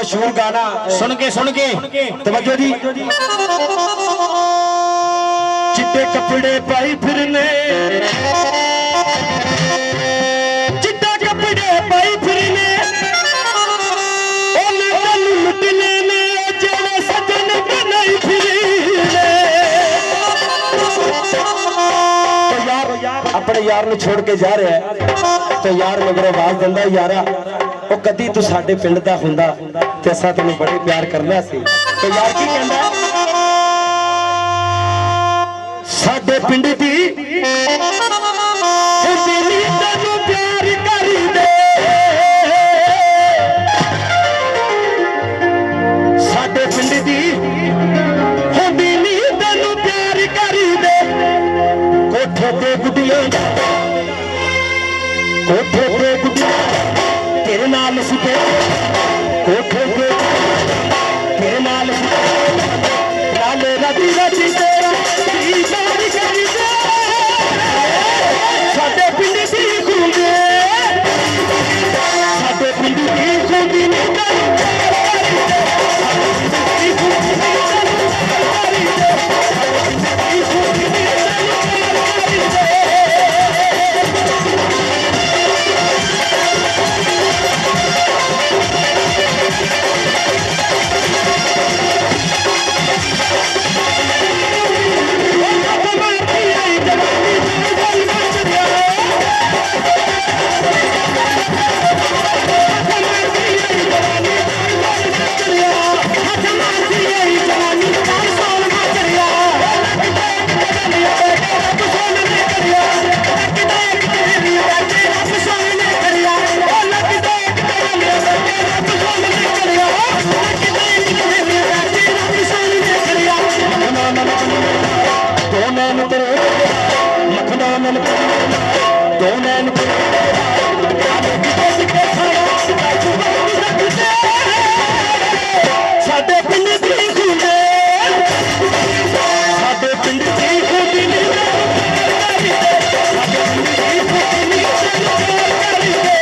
मशहूर गाना सुन के तवज्जो दी। चिट्टे कपड़े पाई फिरने, चिट्टे कपड़े पाई फिरने, लुटने ने जेड़े सजन बनाई फिरने। तो यार अपने यार नूं छोड़ के जा रहा है, तो यार मगर आवाज दिंदा यारा ਉਹ कदी तू साडे पिंड दा हुंदा ते असां तैनूं बड़े प्यार करना सी। तो यार की कहंदा साडे पिंड दी हुंदी नी तैनूं प्यार करी दे, साडे पिंड दी हुंदी नी तैनूं प्यार करी दे। कोठे ते गुड्डियां कोठे ते गुड्डियां तेरे नाल सुते, कोठे ते तेरे नाल नाले रजी रजी तेरा प्यार करी दे। साडे पिंड दी खूंदे, साडे पिंड दी खूंदी नी तैनूं प्यार करी दे, साडे पिंड दी खूंदी नी तैनूं प्यार करी दे, साडे पिंड दी खूंदी नी तैनूं प्यार करी दे।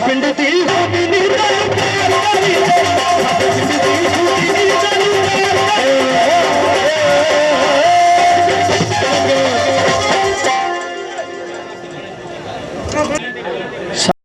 पिंड दी